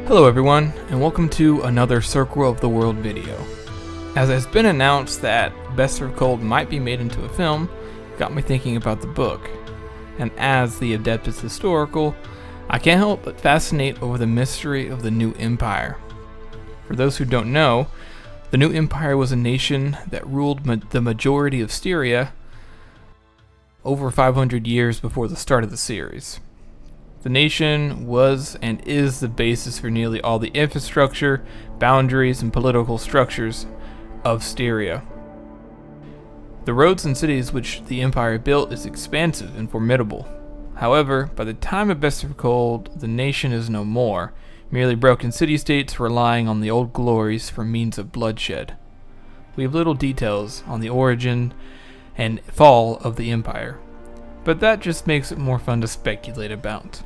Hello everyone, and welcome to another Circle of the World video. As it's been announced that Best Served Cold might be made into a film, it got me thinking about the book. And as the Adeptus Historical, I can't help but fascinate over the mystery of the New Empire. For those who don't know, the New Empire was a nation that ruled the majority of Styria over 500 years before the start of the series. The nation was and is the basis for nearly all the infrastructure, boundaries, and political structures of Styria. The roads and cities which the empire built is expansive and formidable. However, by the time of Best Served Cold, the nation is no more, merely broken city-states relying on the old glories for means of bloodshed. We have little details on the origin and fall of the empire, but that just makes it more fun to speculate about.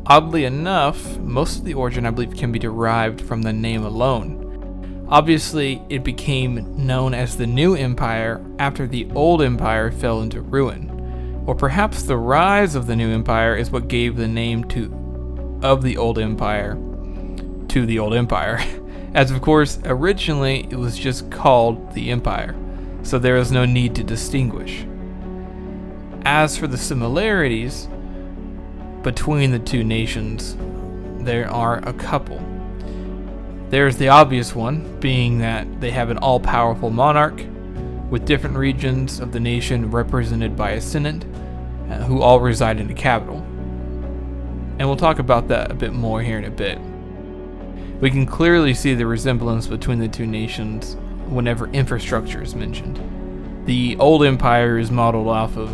Oddly enough, most of the origin I believe can be derived from the name alone. Obviously, it became known as the New Empire after the Old Empire fell into ruin. Or perhaps the rise of the New Empire is what gave the name of the Old Empire to the Old Empire. As of course, originally it was just called the Empire, so there is no need to distinguish. As for the similarities between the two nations, there are a couple. There's the obvious one, being that they have an all-powerful monarch, with different regions of the nation represented by a senate, who all reside in the capital. And we'll talk about that a bit more here in a bit. We can clearly see the resemblance between the two nations whenever infrastructure is mentioned. The Old Empire is modeled off of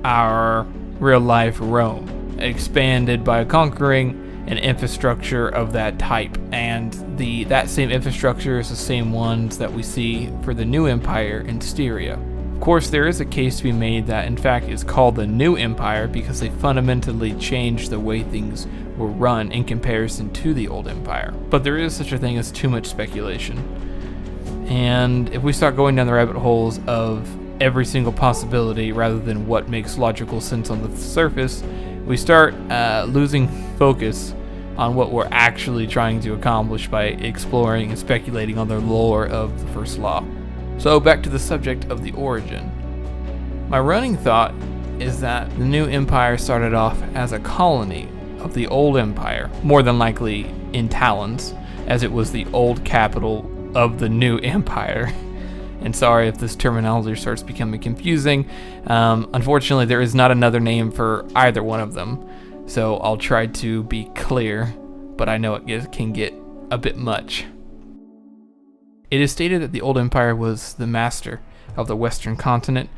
our real-life Rome, expanded by conquering an infrastructure of that type, and that same infrastructure is the same ones that we see for the New Empire in Styria. Of course, there is a case to be made that in fact it's called the New Empire because they fundamentally changed the way things were run in comparison to the Old Empire. But there is such a thing as too much speculation. And if we start going down the rabbit holes of every single possibility rather than what makes logical sense on the surface, we start losing focus on what we're actually trying to accomplish by exploring and speculating on the lore of the first law. So back to the subject of the origin. My running thought is that the New Empire started off as a colony of the Old Empire, more than likely in Talons, as it was the old capital of the New Empire. And sorry if this terminology starts becoming confusing. Unfortunately, there is not another name for either one of them, so I'll try to be clear, but I know it can get a bit much. It is stated that the Old Empire was the master of the Western continent,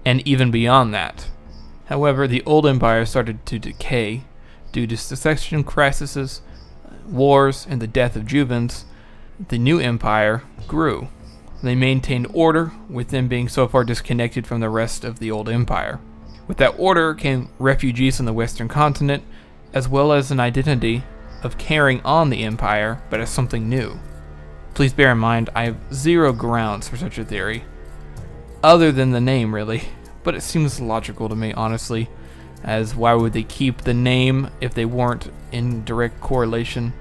and even beyond that. However, the Old Empire started to decay due to succession crises, wars, and the death of Juvens. The New Empire grew. They maintained order, with them being so far disconnected from the rest of the Old Empire. With that order came refugees on the Western continent, as well as an identity of carrying on the Empire, but as something new. Please bear in mind, I have zero grounds for such a theory, other than the name really, but it seems logical to me, honestly, as why would they keep the name if they weren't in direct correlation?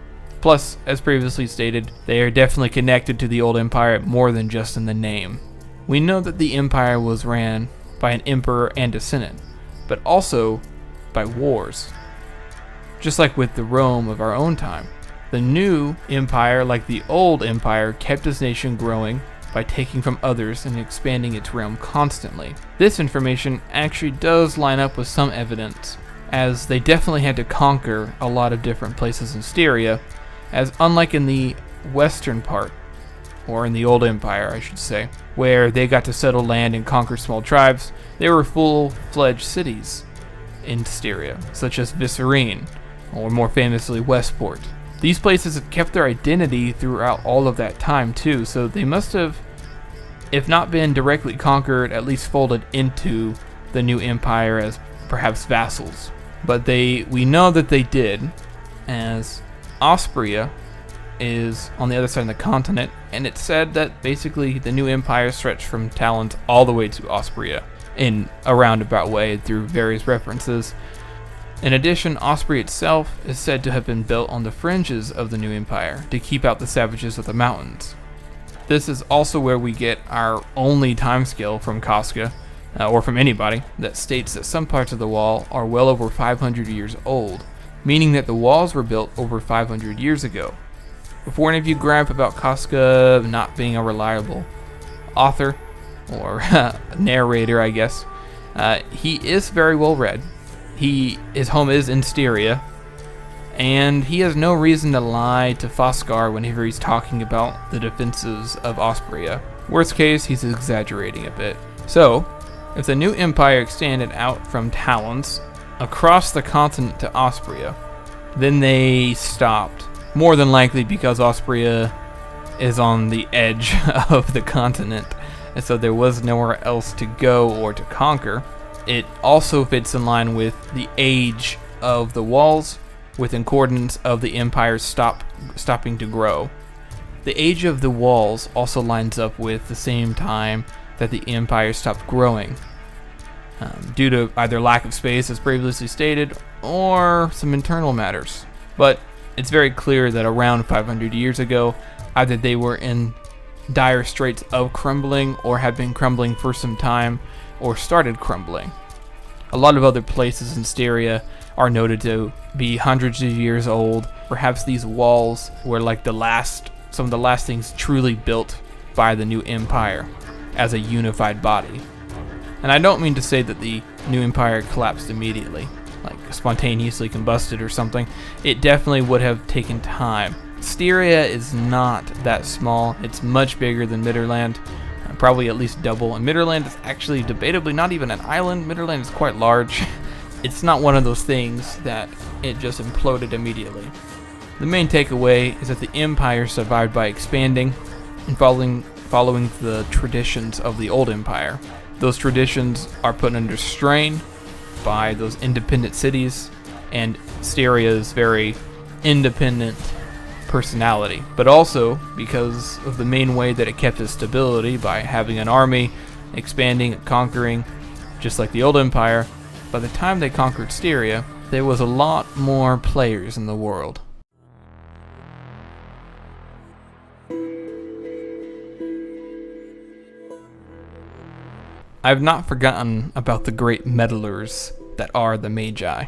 Plus, as previously stated, they are definitely connected to the Old Empire more than just in the name. We know that the Empire was ran by an emperor and a senate, but also by wars. Just like with the Rome of our own time. The New Empire, like the Old Empire, kept its nation growing by taking from others and expanding its realm constantly. This information actually does line up with some evidence, as they definitely had to conquer a lot of different places in Styria, as unlike in the western part, or in the Old Empire I should say, where they got to settle land and conquer small tribes, there were full-fledged cities in Styria, such as Visserine, or more famously Westport. These places have kept their identity throughout all of that time too, so they must have, if not been directly conquered, at least folded into the New Empire as perhaps vassals. But we know that they did, as Austria is on the other side of the continent, and it's said that basically the new empire stretched from Talent all the way to Austria in a roundabout way through various references. In addition, Austria itself is said to have been built on the fringes of the new empire to keep out the savages of the mountains. This is also where we get our only timescale from Casca, or from anybody, that states that some parts of the wall are well over 500 years old, meaning that the walls were built over 500 years ago. Before any of you gripe about Casca not being a reliable author, or narrator, I guess, he is very well read. His home is in Styria, and he has no reason to lie to Foscar whenever he's talking about the defenses of Austria. Worst case, he's exaggerating a bit. So, if the new empire extended out from Talents across the continent to Austria, then they stopped. More than likely because Austria is on the edge of the continent, and so there was nowhere else to go or to conquer. It also fits in line with the age of the walls, within coordinates of the empire stopping to grow. The age of the walls also lines up with the same time that the empire stopped growing, due to either lack of space, as previously stated, or some internal matters. But it's very clear that around 500 years ago, either they were in dire straits of crumbling, or had been crumbling for some time, or started crumbling. A lot of other places in Styria are noted to be hundreds of years old. Perhaps these walls were like some of the last things truly built by the new empire as a unified body. And I don't mean to say that the new empire collapsed immediately, like spontaneously combusted or something. It definitely would have taken time. Styria is not that small. It's much bigger than Midderland, probably at least double. And Midderland is actually debatably not even an island. Midderland is quite large. It's not one of those things that it just imploded immediately. The main takeaway is that the empire survived by expanding and following the traditions of the old empire. Those traditions are put under strain by those independent cities and Styria's very independent personality, but also because of the main way that it kept its stability by having an army, expanding and conquering, just like the old empire. By the time they conquered Styria, there was a lot more players in the world. I've not forgotten about the great meddlers that are the Magi.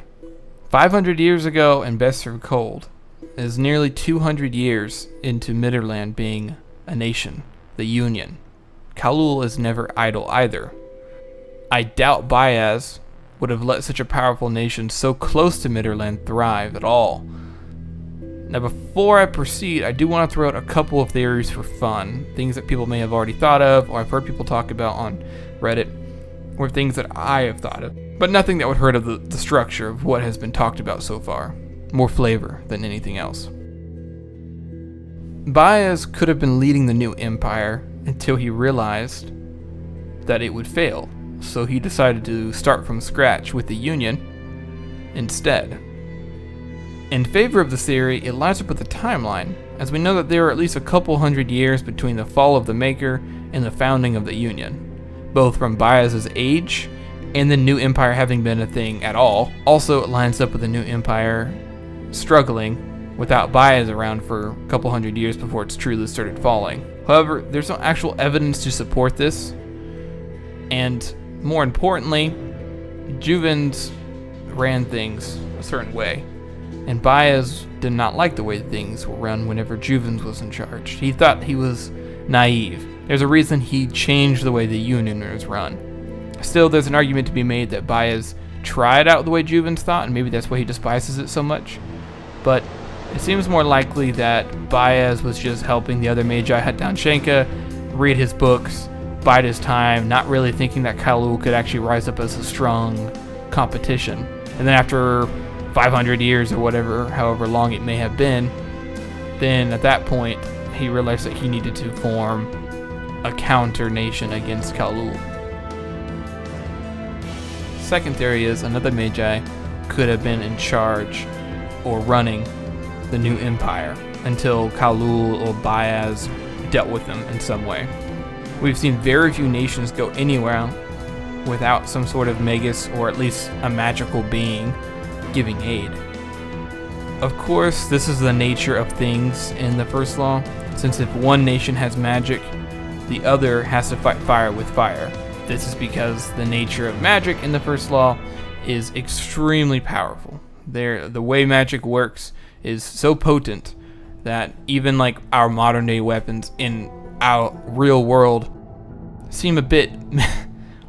500 years ago in Besser Cold is nearly 200 years into Midderland being a nation, the Union. Khalul is never idle either. I doubt Bayaz would have let such a powerful nation so close to Midderland thrive at all. Now before I proceed, I do want to throw out a couple of theories for fun, things that people may have already thought of, or I've heard people talk about on Reddit, or things that I have thought of, but nothing that would hurt of the structure of what has been talked about so far. More flavor than anything else. Bayaz could have been leading the new empire until he realized that it would fail, so he decided to start from scratch with the Union instead. In favor of this theory, it lines up with the timeline, as we know that there are at least a couple hundred years between the fall of the Maker and the founding of the Union, both from Bayaz's age and the new empire having been a thing at all. Also, it lines up with the new empire struggling without Bayaz around for a couple hundred years before it's truly started falling. However, there's no actual evidence to support this, and more importantly, Juvens ran things a certain way, and Bayaz did not like the way things were run whenever Juvens was in charge. He thought he was naive. There's a reason he changed the way the Union was run. Still, there's an argument to be made that Bayaz tried out the way Juvens thought, and maybe that's why he despises it so much. But it seems more likely that Bayaz was just helping the other Magi hunt down Shenka, read his books, bide his time, not really thinking that Khalul could actually rise up as a strong competition. And then after 500 years or whatever, however long it may have been, then at that point he realized that he needed to form a counter nation against Khalul. Second theory is another Magi could have been in charge or running the new empire. until Khalul or Baez dealt with them in some way. We've seen very few nations go anywhere without some sort of magus or at least a magical being giving aid. Of course, this is the nature of things in the First Law, since if one nation has magic, the other has to fight fire with fire. This is because the nature of magic in the First Law is extremely powerful. The way magic works is so potent that even like our modern day weapons in our real world seem a bit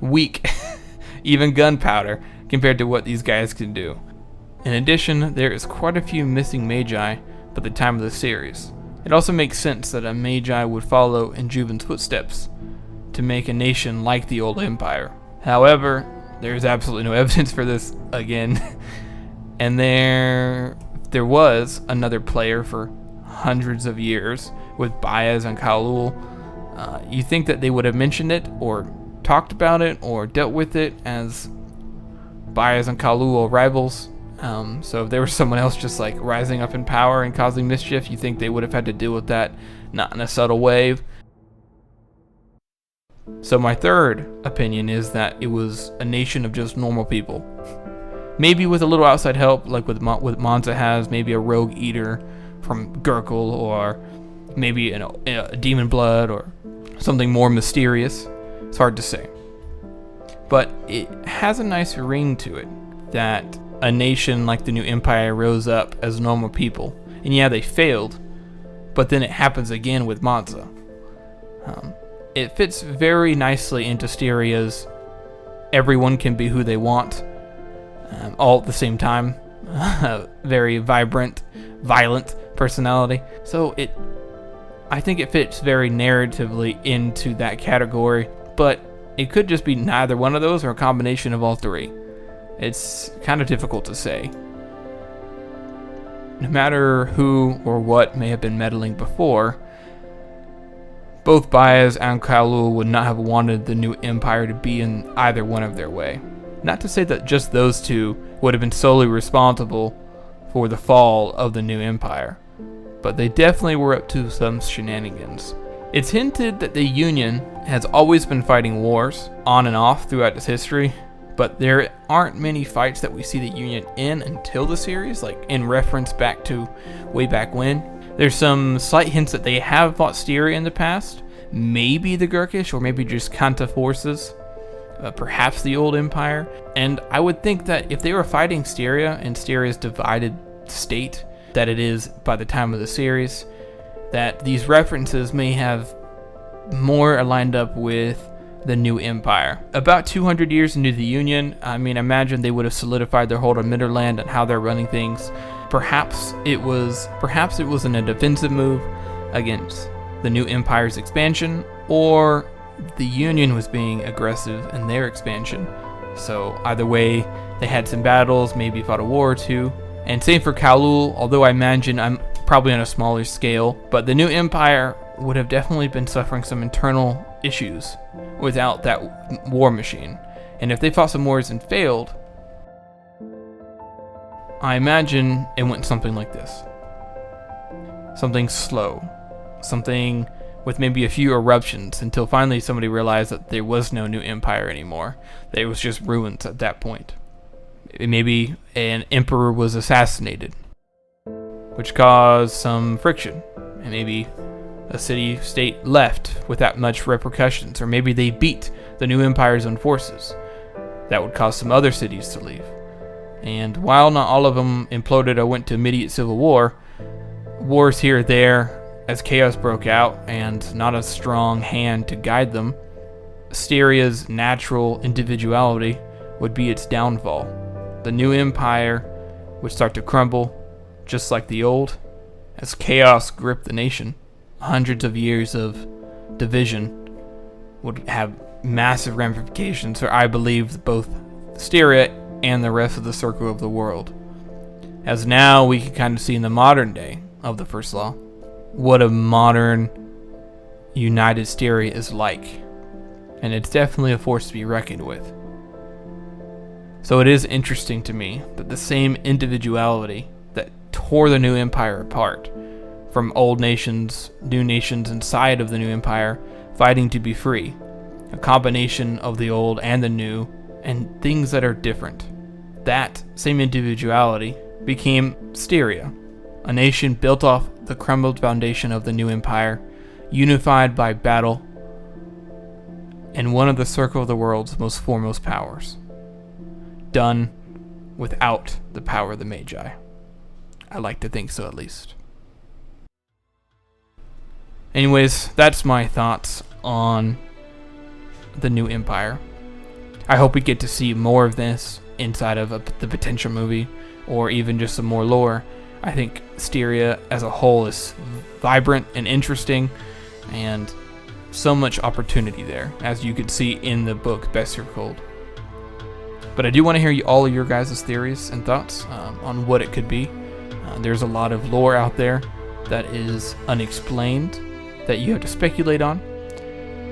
weak, even gunpowder, compared to what these guys can do. In addition, there is quite a few missing Magi by the time of the series. It also makes sense that a Magi would follow in Juven's footsteps to make a nation like the old empire. However, there's absolutely no evidence for this again. And there was another player for hundreds of years with Baez and Khalul. You think that they would have mentioned it or talked about it or dealt with it, as Baez and Khalul are rivals. So if there was someone else just like rising up in power and causing mischief, you think they would have had to deal with that, not in a subtle way. So my third opinion is that it was a nation of just normal people. Maybe with a little outside help, like with Monza has, maybe a rogue eater from Gurkle, or maybe a demon blood, or something more mysterious. It's hard to say. But it has a nice ring to it that a nation like the New Empire rose up as normal people. And yeah, they failed, but then it happens again with Monza. It fits very nicely into Styria's everyone can be who they want, all at the same time. Very vibrant, violent personality. So I think it fits very narratively into that category, but it could just be neither one of those or a combination of all three. It's kind of difficult to say. No matter who or what may have been meddling before, both Baez and Khalul would not have wanted the New Empire to be in either one of their way. Not to say that just those two would have been solely responsible for the fall of the New Empire, but they definitely were up to some shenanigans. It's hinted that the Union has always been fighting wars, on and off throughout its history, but there aren't many fights that we see the Union in until the series, like in reference back to way back when. There's some slight hints that they have fought Styria in the past, maybe the Gurkish, or maybe just Kanta forces, perhaps the Old Empire. And I would think that if they were fighting Styria in Styria's divided state that it is by the time of the series, that these references may have more aligned up with the New Empire. About 200 years into the Union, I imagine they would have solidified their hold on Midderland and how they're running things. Perhaps it was in a defensive move against the New Empire's expansion, or the Union was being aggressive in their expansion. So either way, they had some battles, maybe fought a war or two. And same for Khalul, although I imagine I'm probably on a smaller scale, but the New Empire would have definitely been suffering some internal issues without that war machine. And if they fought some wars and failed, I imagine it went something like this. Something slow. Something with maybe a few eruptions until finally somebody realized that there was no New Empire anymore. That it was just ruins at that point. Maybe an emperor was assassinated, which caused some friction. And maybe a city-state left without much repercussions. Or maybe they beat the New Empire's own forces. That would cause some other cities to leave. And while not all of them imploded or went to immediate civil war, wars here or there as chaos broke out and not a strong hand to guide them, Styria's natural individuality would be its downfall. The New Empire would start to crumble, just like the old, as chaos gripped the nation. Hundreds of years of division would have massive ramifications for, I believe, both Styria and the rest of the circle of the world. As now we can kind of see in the modern day of the First Law what a modern united Styria is like. And it's definitely a force to be reckoned with. So it is interesting to me that the same individuality that tore the New Empire apart from old nations, new nations inside of the new empire, fighting to be free. A combination of the old and the new, and things that are different. That same individuality became Styria, a nation built off the crumbled foundation of the new empire, unified by battle, and one of the circle of the world's most foremost powers. Done without the power of the Magi. I like to think so, at least. Anyways, that's my thoughts on the new empire. I hope we get to see more of this inside of the potential movie, or even just some more lore. I think Styria as a whole is vibrant and interesting, and so much opportunity there, as you could see in the book Best Year Cold. But I do want to hear all of your guys' theories and thoughts on what it could be. There's a lot of lore out there that is unexplained, that you have to speculate on.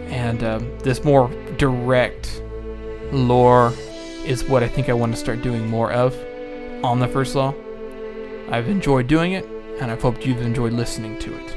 And this more direct lore is what I think I want to start doing more of on the First Law. I've enjoyed doing it, and I've hoped you've enjoyed listening to it.